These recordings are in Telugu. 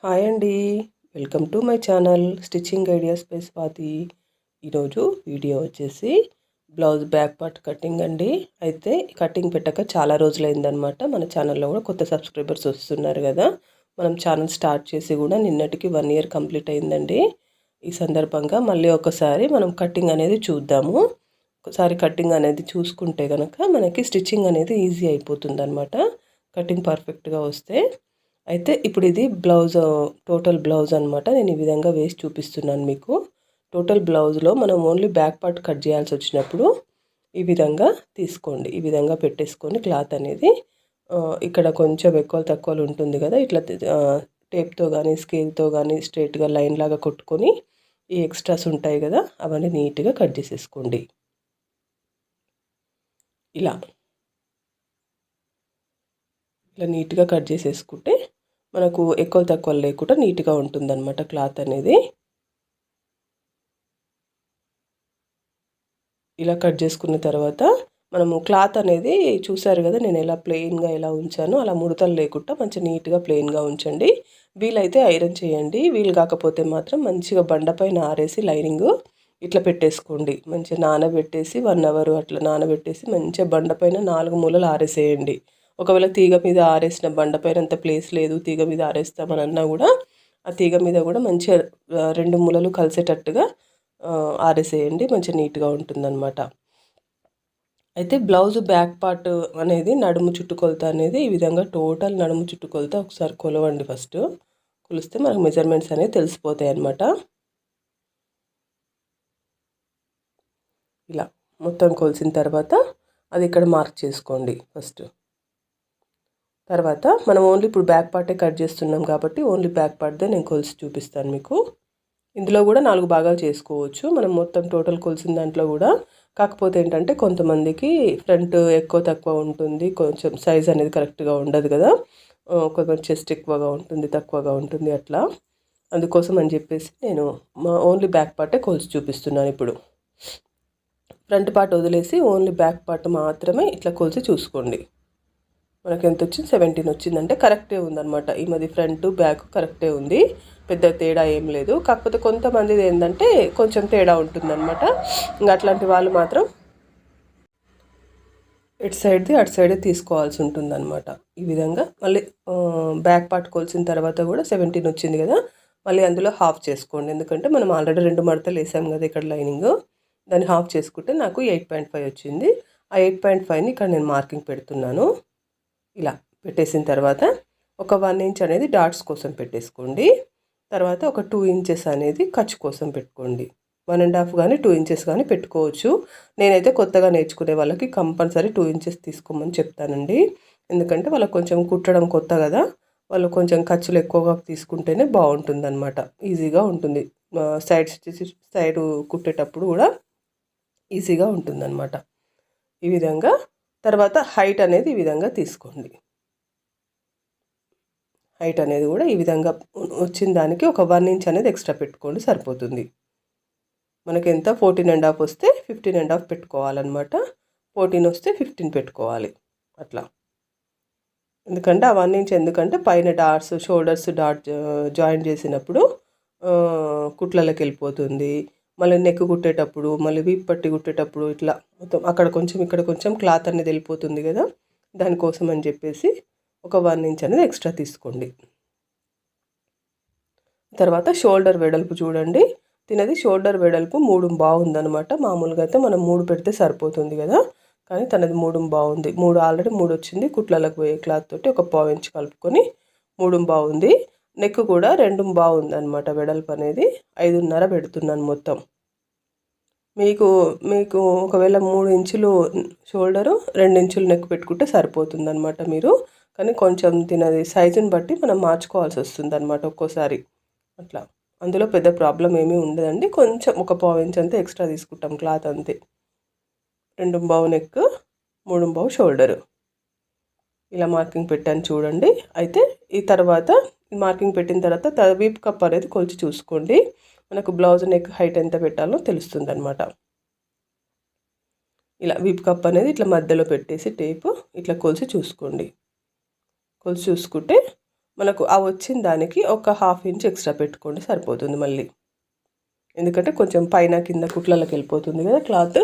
హాయ్ అండి. Welcome to my channel stitching ideas by Swathi. ఈరోజు వీడియో వచ్చేసి బ్లౌజ్ బ్యాక్ పార్ట్ కటింగ్ అండి. అయితే కటింగ్ పెట్టక చాలా రోజులైందనమాట. మన ఛానల్లో కూడా కొత్త సబ్స్క్రైబర్స్ వస్తున్నారు కదా. మనం ఛానల్ స్టార్ట్ చేసి కూడా నిన్నటికి 1 ఇయర్ కంప్లీట్ అయిందండి. ఈ సందర్భంగా మళ్ళీ ఒకసారి మనం కటింగ్ అనేది చూద్దాము. ఒకసారి కటింగ్ అనేది చూసుకుంటే కనుక మనకి స్టిచ్చింగ్ అనేది ఈజీ అయిపోతుంది అనమాట, కటింగ్ పర్ఫెక్ట్గా వస్తే. అయితే ఇప్పుడు ఇది బ్లౌజ్, టోటల్ బ్లౌజ్ అనమాట. నేను ఈ విధంగా వేసి చూపిస్తున్నాను మీకు. టోటల్ బ్లౌజ్లో మనం ఓన్లీ బ్యాక్ పార్ట్ కట్ చేయాల్సి వచ్చినప్పుడు ఈ విధంగా తీసుకోండి. ఈ విధంగా పెట్టేసుకొని క్లాత్ అనేది ఇక్కడ కొంచెం ఎక్కువ తక్కువలు ఉంటుంది కదా, ఇట్లా టేప్తో కానీ స్కేల్తో కానీ స్ట్రైట్గా లైన్ లాగా కొట్టుకొని ఈ ఎక్స్ట్రాస్ ఉంటాయి కదా అవన్నీ నీట్గా కట్ చేసేసుకోండి. ఇలా నీట్గా కట్ చేసేసుకుంటే మనకు ఎక్కువ తక్కువ లేకుండా నీట్గా ఉంటుందన్నమాట క్లాత్ అనేది. ఇలా కట్ చేసుకున్న తర్వాత మనము క్లాత్ అనేది చూసారు కదా, నేను ఎలా ప్లెయిన్గా ఎలా ఉంచానో అలా ముడతలు లేకుండా మంచి నీట్గా ప్లెయిన్గా ఉంచండి. వీలైతే ఐరన్ చేయండి, వీలు కాకపోతే మాత్రం మంచిగా బండపైన ఆరేసి లైనింగ్ ఇట్లా పెట్టేసుకోండి. మంచిగా నానబెట్టేసి 1 అవర్ అట్లా నానబెట్టేసి మంచిగా బండపైన 4 మూలలు ఆరేసేయండి. ఒకవేళ తీగ మీద ఆరేసిన బండపైన అంత ప్లేస్ లేదు, తీగ మీద ఆరేస్తామని అన్నా కూడా ఆ తీగ మీద కూడా మంచిగా 2 మూలలు కలిసేటట్టుగా ఆరేసేయండి. మంచిగా నీట్గా ఉంటుందన్నమాట. అయితే బ్లౌజ్ బ్యాక్ పార్ట్ అనేది నడుము చుట్టుకొలత అనేది ఈ విధంగా టోటల్ నడుము చుట్టుకొలత ఒకసారి కొలవండి. ఫస్ట్ కొలిస్తే మనకు మెజర్మెంట్స్ అనేవి తెలిసిపోతాయి అన్నమాట. ఇలా మొత్తం కొలిసిన తర్వాత అది ఇక్కడ మార్క్ చేసుకోండి ఫస్ట్. తర్వాత మనం ఓన్లీ ఇప్పుడు బ్యాక్ పార్టే కట్ చేస్తున్నాం కాబట్టి ఓన్లీ బ్యాక్ పార్ట్దే నేను కొలిసి చూపిస్తాను మీకు. ఇందులో కూడా 4 భాగాలు చేసుకోవచ్చు మనం మొత్తం టోటల్ కొలిసిన దాంట్లో కూడా. కాకపోతే ఏంటంటే కొంతమందికి ఫ్రంట్ ఎక్కువ తక్కువ ఉంటుంది, కొంచెం సైజ్ అనేది కరెక్ట్గా ఉండదు కదా, కొంచెం చెస్ట్ ఎక్కువగా ఉంటుంది తక్కువగా ఉంటుంది అట్లా. అందుకోసం అని చెప్పేసి నేను ఓన్లీ బ్యాక్ పార్టే కొలిసి చూపిస్తున్నాను ఇప్పుడు. ఫ్రంట్ పార్ట్ వదిలేసి ఓన్లీ బ్యాక్ పార్ట్ మాత్రమే ఇట్లా కొలిసి చూసుకోండి. మనకి ఎంత వచ్చింది, 17 వచ్చిందంటే కరెక్టే ఉందన్నమాట. ఈ మధ్య ఫ్రంట్ బ్యాక్ కరెక్టే ఉంది, పెద్ద తేడా ఏం లేదు. కాకపోతే కొంతమందిది ఏంటంటే కొంచెం తేడా ఉంటుందన్నమాట. ఇంకా అట్లాంటి వాళ్ళు మాత్రం ఇటు సైడ్ది అటు సైడే తీసుకోవాల్సి ఉంటుందన్నమాట. ఈ విధంగా మళ్ళీ బ్యాక్ పార్ట్ కొలిసిన తర్వాత కూడా 17 వచ్చింది కదా, మళ్ళీ అందులో హాఫ్ చేసుకోండి. ఎందుకంటే మనం ఆల్రెడీ 2 మడతలు వేసాం కదా ఇక్కడ లైనింగ్, దాన్ని హాఫ్ చేసుకుంటే నాకు 8.5 వచ్చింది. ఆ 8.5ని ఇక్కడ నేను మార్కింగ్ పెడుతున్నాను. ఇలా పెట్టేసిన తర్వాత ఒక 1 ఇంచ్ అనేది డాట్స్ కోసం పెట్టేసుకోండి. తర్వాత ఒక 2 ఇంచెస్ అనేది ఖర్చు కోసం పెట్టుకోండి. 1.5 కానీ 2 ఇంచెస్ కానీ పెట్టుకోవచ్చు. నేనైతే కొత్తగా నేర్చుకునే వాళ్ళకి కంపల్సరీ 2 ఇంచెస్ తీసుకోమని చెప్తానండి. ఎందుకంటే వాళ్ళకి కొంచెం కుట్టడం కొత్త కదా, వాళ్ళు కొంచెం ఖర్చులు ఎక్కువగా తీసుకుంటేనే బాగుంటుందన్నమాట, ఈజీగా ఉంటుంది. సైడ్ కుట్టేటప్పుడు కూడా ఈజీగా ఉంటుందన్నమాట. ఈ విధంగా తర్వాత హైట్ అనేది ఈ విధంగా తీసుకోండి. హైట్ అనేది కూడా ఈ విధంగా వచ్చిన దానికి ఒక 1 ఇంచ్ అనేది ఎక్స్ట్రా పెట్టుకోండి, సరిపోతుంది. మనకి ఎంత 14.5 వస్తే 15.5 పెట్టుకోవాలన్నమాట. 14 వస్తే 15 పెట్టుకోవాలి అట్లా. ఎందుకంటే ఆ 1 ఇంచ్ ఎందుకంటే పైన డాట్స్ షోల్డర్స్ జాయిన్ చేసినప్పుడు కుట్లలోకి వెళ్ళిపోతుంది. మళ్ళీ నెక్ కుట్టేటప్పుడు మళ్ళీ వీప్ పట్టి కుట్టేటప్పుడు ఇట్లా మొత్తం అక్కడ కొంచెం ఇక్కడ కొంచెం క్లాత్ అనేది వెళ్ళిపోతుంది కదా, దానికోసం అని చెప్పేసి ఒక 1 ఇంచ్ అనేది ఎక్స్ట్రా తీసుకోండి. తర్వాత షోల్డర్ వెడల్పు చూడండి, తినది షోల్డర్ వెడల్పు 3 బాగుందనమాట. మామూలుగా అయితే మనం 3 పెడితే సరిపోతుంది కదా, కానీ తనది 3 బాగుంది. 3 ఆల్రెడీ 3 వచ్చింది. కుట్లలకు పోయే క్లాత్ తోటి ఒక 1/4 ఇంచ్ కలుపుకొని 3 బాగుంది. నెక్ కూడా 2 బాగుంది అనమాట. వెడల్పు అనేది 5.5 పెడుతున్నాను మొత్తం. మీకు ఒకవేళ 3 ఇంచులు షోల్డరు 2 ఇంచులు నెక్ పెట్టుకుంటే సరిపోతుందన్నమాట మీరు. కానీ కొంచెం తినది సైజుని బట్టి మనం మార్చుకోవాల్సి వస్తుంది అనమాట ఒక్కోసారి అట్లా. అందులో పెద్ద ప్రాబ్లం ఏమీ ఉండదండి. కొంచెం ఒక 1/4 ఇంచ్ అంతే ఎక్స్ట్రా తీసుకుంటాం క్లాత్ అంతే. 2.5 నెక్, 3.5 షోల్డరు. ఇలా మార్కింగ్ పెట్టాను చూడండి. అయితే ఈ తర్వాత మార్కింగ్ పెట్టిన తర్వాత వీప్ కప్ అనేది కొలిచి చూసుకోండి. మనకు బ్లౌజ్ నెక్ హైట్ ఎంత పెట్టాలో తెలుస్తుంది అనమాట. ఇలా వీప్ కప్ అనేది ఇట్లా మధ్యలో పెట్టేసి టేపు ఇట్లా కొలిచి చూసుకోండి. కొలిచి చూసుకుంటే మనకు ఆ వచ్చిన దానికి ఒక హాఫ్ ఇంచ్ ఎక్స్ట్రా పెట్టుకోండి సరిపోతుంది మళ్ళీ. ఎందుకంటే కొంచెం పైన కింద కుట్లలోకి వెళ్ళిపోతుంది కదా క్లాత్,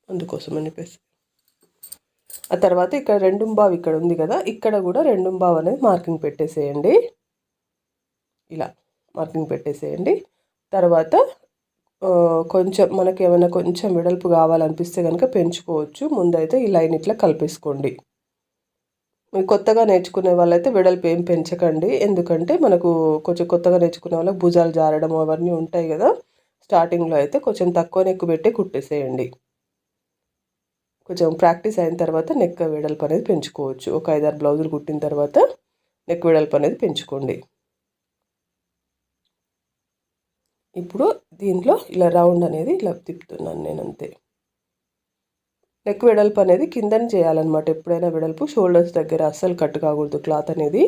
అందుకోసం అని చెప్పేసి. ఆ తర్వాత ఇక్కడ 2 ఇక్కడ ఉంది కదా, ఇక్కడ కూడా 2 అనేది మార్కింగ్ పెట్టేసేయండి. ఇలా మార్కింగ్ పెట్టేసేయండి. తర్వాత కొంచెం మనకి ఏమైనా కొంచెం వెడల్పు కావాలనిపిస్తే కనుక పెంచుకోవచ్చు. ముందైతే ఈ లైన్ ఇట్లా కలిపేసుకోండి. మీరు కొత్తగా నేర్చుకునే వాళ్ళైతే వెడల్పు ఏం పెంచకండి, ఎందుకంటే మనకు కొంచెం కొత్తగా నేర్చుకునే వాళ్ళకి భుజాలు జారడం అవన్నీ ఉంటాయి కదా. స్టార్టింగ్లో అయితే కొంచెం తక్కువ నెక్ పెట్టి కుట్టేసేయండి. కొంచెం ప్రాక్టీస్ అయిన తర్వాత నెక్ వెడల్పు అనేది పెంచుకోవచ్చు. ఒక 5-6 బ్లౌజులు కుట్టిన తర్వాత నెక్ వెడల్పు అనేది పెంచుకోండి. ఇప్పుడు దీంట్లో ఇలా రౌండ్ అనేది ఇలా తిప్పుతున్నాను నేను, అంతే. నెక్ వెడల్పు అనేది కిందని చేయాలన్నమాట. ఎప్పుడైనా వెడల్పు షోల్డర్స్ దగ్గర అస్సలు కట్ కాకూడదు క్లాత్ అనేది.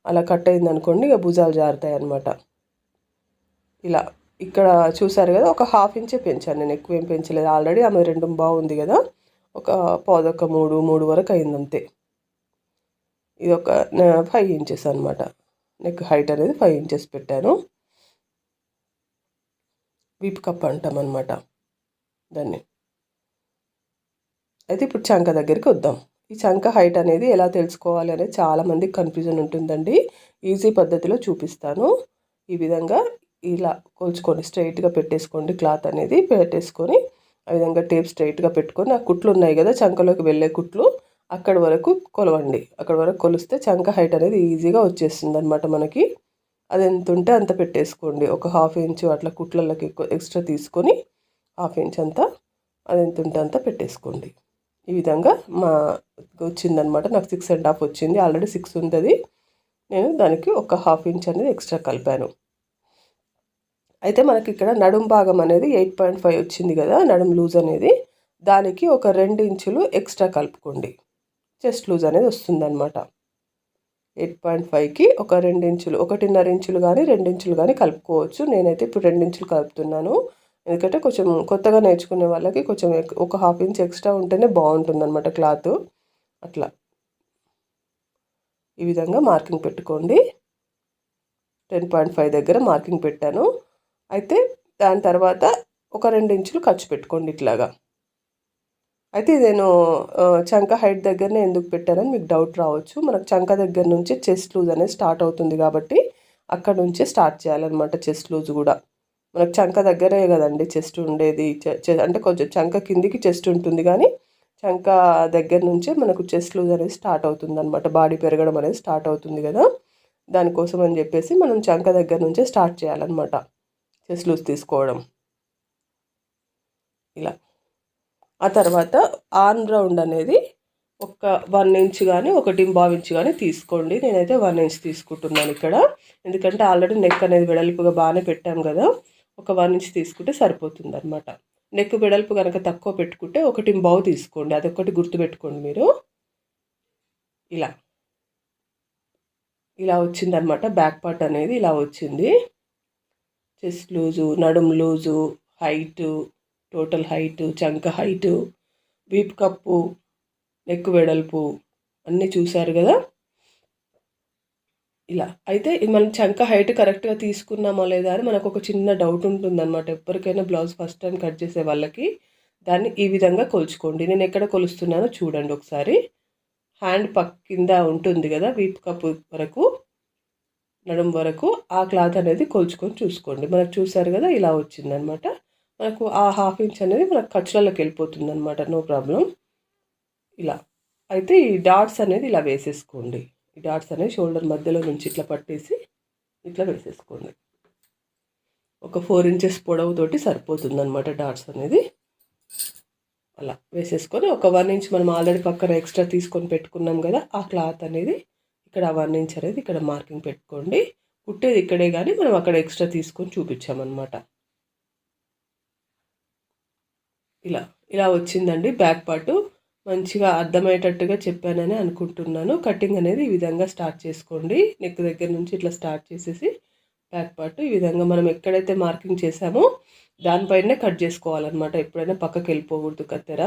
అలా కట్ అయింది అనుకోండి ఇక భుజాలు జారుతాయి అన్నమాట. ఇలా ఇక్కడ చూసారు కదా, ఒక హాఫ్ ఇంచే పెంచాను నేను, ఎక్కువ ఏం పెంచలేదు. ఆల్రెడీ ఆమె 2 బాగుంది కదా, ఒక 3 వరకు అయింది అంతే. ఇది ఒక 5 ఇంచెస్ అనమాట. నెక్ హైట్ అనేది 5 ఇంచెస్ పెట్టాను. వీప్ కప్ అంటాం అనమాట దాన్ని. అయితే ఇప్పుడు చంక దగ్గరికి వద్దాం. ఈ చంక హైట్ అనేది ఎలా తెలుసుకోవాలి అనేది చాలామందికి కన్ఫ్యూజన్ ఉంటుందండి. ఈజీ పద్ధతిలో చూపిస్తాను. ఈ విధంగా ఇలా కొలుచుకోండి, స్ట్రైట్గా పెట్టేసుకోండి. క్లాత్ అనేది పెట్టేసుకొని ఆ విధంగా టేప్ స్ట్రైట్గా పెట్టుకొని ఆ కుట్లు ఉన్నాయి కదా, చంకలోకి వెళ్ళే కుట్లు, అక్కడి వరకు కొలవండి. అక్కడ వరకు కొలిస్తే చంక హైట్ అనేది ఈజీగా వచ్చేస్తుంది అనమాట మనకి. అది ఎంత ఉంటే అంత పెట్టేసుకోండి. ఒక హాఫ్ ఇంచు అట్లా కుట్లలోకి ఎక్స్ట్రా తీసుకొని హాఫ్ ఇంచ్ అంతా అది ఎంత ఉంటే అంత పెట్టేసుకోండి. ఈ విధంగా వచ్చిందనమాట. నాకు 6.5 వచ్చింది. ఆల్రెడీ 6 ఉంటుంది. నేను దానికి ఒక హాఫ్ ఇంచ్ అనేది ఎక్స్ట్రా కలిపాను. అయితే మనకి ఇక్కడ నడుం భాగం అనేది 8.5 వచ్చింది కదా, నడుం లూజ్ అనేది. దానికి ఒక 2 ఇంచులు ఎక్స్ట్రా కలుపుకోండి. చెస్ట్ లూజ్ అనేది వస్తుందన్నమాట. 8.5కి ఒక 2 ఇంచులు, 1.5 ఇంచులు కానీ 2 ఇంచులు కానీ కలుపుకోవచ్చు. నేనైతే ఇప్పుడు 2 ఇంచులు కలుపుతున్నాను. ఎందుకంటే కొంచెం కొత్తగా నేర్చుకునే వాళ్ళకి కొంచెం ఒక హాఫ్ ఇంచ్ ఎక్స్ట్రా ఉంటేనే బాగుంటుంది అనమాట క్లాత్. అట్లా ఈ విధంగా మార్కింగ్ పెట్టుకోండి. 10.5 దగ్గర మార్కింగ్ పెట్టాను. అయితే దాని తర్వాత ఒక 2 ఇంచులు ఖర్చు పెట్టుకోండి ఇట్లాగా. అయితే నేను చంక హైట్ దగ్గరనే ఎందుకు పెట్టానని మీకు డౌట్ రావచ్చు. మనకు చంక దగ్గర నుంచి చెస్ట్ లూజ్ అనేది స్టార్ట్ అవుతుంది కాబట్టి అక్కడ నుంచే స్టార్ట్ చేయాలన్నమాట. చెస్ట్ లూజ్ కూడా మనకు చంక దగ్గరే కదండి చెస్ట్ ఉండేది. అంటే కొంచెం చంక కిందికి చెస్ట్ ఉంటుంది, కానీ చంక దగ్గర నుంచే మనకు చెస్ట్ లూజ్ అనేది స్టార్ట్ అవుతుంది అనమాట. బాడీ పెరగడం అనేది స్టార్ట్ అవుతుంది కదా, దానికోసం అని చెప్పేసి మనం చంక దగ్గర నుంచే స్టార్ట్ చేయాలన్నమాట చెస్ట్ లూజ్ తీసుకోవడం. ఇలా ఆ తర్వాత ఆర్మ్ రౌండ్ అనేది ఒక 1 ఇంచ్ కానీ 1.25 ఇంచ్ కానీ తీసుకోండి. నేనైతే 1 ఇంచ్ తీసుకుంటున్నాను ఇక్కడ, ఎందుకంటే ఆల్రెడీ నెక్ అనేది వెడల్పుగా బాగానే పెట్టాం కదా. ఒక 1 ఇంచ్ తీసుకుంటే సరిపోతుంది అనమాట. నెక్ వెడల్పు కనుక తక్కువ పెట్టుకుంటే 1.25 తీసుకోండి. అదొకటి గుర్తుపెట్టుకోండి మీరు. ఇలా ఇలా వచ్చిందనమాట. బ్యాక్ పార్ట్ అనేది ఇలా వచ్చింది. చెస్ట్ లూజు, నడుము లూజు, హైటు, టోటల్ హైటు, చంక హైటు, వీప్ కప్పు, నెక్ వెడల్పు అన్నీ చూశారు కదా. ఇలా అయితే మనం చంక హైట్ కరెక్ట్గా తీసుకున్నామా లేదా అని మనకు ఒక చిన్న డౌట్ ఉంటుందన్నమాట. ఎవరికైనా బ్లౌజ్ ఫస్ట్ టైం కట్ చేసే వాళ్ళకి దాన్ని ఈ విధంగా కొలుచుకోండి. నేను ఎక్కడ కొలుస్తున్నానో చూడండి ఒకసారి. హ్యాండ్ కింద ఉంటుంది కదా, వీప్ కప్పు వరకు, నడుము వరకు ఆ క్లాత్ అనేది కొలుచుకొని చూసుకోండి. మనకు చూసారు కదా, ఇలా వచ్చిందనమాట. మనకు ఆ హాఫ్ ఇంచ్ అనేది మనకు ఖర్చులలోకి వెళ్ళిపోతుంది అనమాట, నో ప్రాబ్లం. ఇలా అయితే ఈ డాట్స్ అనేది ఇలా వేసేసుకోండి. ఈ డాట్స్ అనేది షోల్డర్ మధ్యలో నుంచి ఇట్లా పట్టేసి ఇట్లా వేసేసుకోండి. ఒక 4 ఇంచెస్ పొడవుతోటి సరిపోతుంది అనమాట డాట్స్ అనేది. అలా వేసేసుకొని ఒక 1 ఇంచ్ మనం ఆల్రెడీ పక్కన ఎక్స్ట్రా తీసుకొని పెట్టుకున్నాం కదా, ఆ క్లాత్ అనేది ఇక్కడ 1 ఇంచ్ అనేది ఇక్కడ మార్కింగ్ పెట్టుకోండి. కుట్టేది ఇక్కడే కానీ మనం అక్కడ ఎక్స్ట్రా తీసుకొని చూపించామన్నమాట. ఇలా ఇలా వచ్చిందండి బ్యాక్ పార్ట్. మంచిగా అర్థమయ్యేటట్టుగా చెప్పానని అనుకుంటున్నాను. కటింగ్ అనేది ఈ విధంగా స్టార్ట్ చేసుకోండి. నెక్ దగ్గర నుంచి ఇట్లా స్టార్ట్ చేసేసి బ్యాక్ పార్ట్ ఈ విధంగా మనం ఎక్కడైతే మార్కింగ్ చేసామో దానిపైనే కట్ చేసుకోవాలన్నమాట. ఎప్పుడైనా పక్కకి వెళ్ళిపోకూడదు కత్తెర.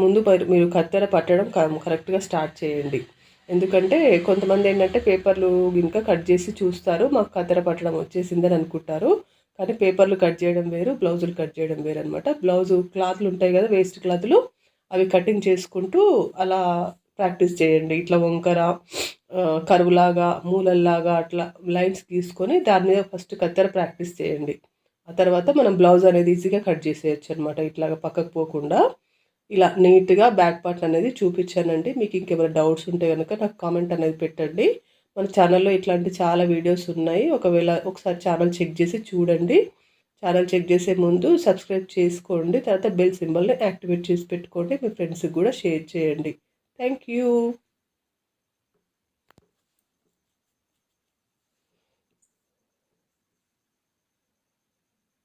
ముందు మీరు కత్తెర పట్టడం కరెక్ట్గా స్టార్ట్ చేయండి. ఎందుకంటే కొంతమంది ఏంటంటే పేపర్లు ఇంకా కట్ చేసి చూస్తారు, మాకు కత్తెర పట్టడం వచ్చేసిందని అనుకుంటారు. కానీ పేపర్లు కట్ చేయడం వేరు, బ్లౌజులు కట్ చేయడం వేరు అనమాట. బ్లౌజు క్లాత్లు ఉంటాయి కదా, వేస్ట్ క్లాత్లు, అవి కటింగ్ చేసుకుంటూ అలా ప్రాక్టీస్ చేయండి. ఇట్లా వంకర కరువులాగా మూలల్లాగా అట్లా లైన్స్ గీసుకొని దాని మీద ఫస్ట్ కత్తెర ప్రాక్టీస్ చేయండి. ఆ తర్వాత మనం బ్లౌజ్ అనేది ఈజీగా కట్ చేసేయచ్చు అనమాట. ఇట్లాగా పక్కకు పోకుండా ఇలా నీట్గా బ్యాక్ పార్ట్ అనేది చూపించానండి. మీకు ఇంకేమైనా డౌట్స్ ఉంటే కనుక నాకు కామెంట్ అనేది పెట్టండి. మన ఛానల్లో ఇట్లాంటి చాలా వీడియోస్ ఉన్నాయి. ఒకవేళ ఒకసారి ఛానల్ చెక్ చేసి చూడండి. ఛానల్ చెక్ చేసే ముందు సబ్స్క్రైబ్ చేసుకోండి. తర్వాత బెల్ సింబల్ని యాక్టివేట్ చేసి పెట్టుకోండి. మీ ఫ్రెండ్స్కి కూడా షేర్ చేయండి. Thank you.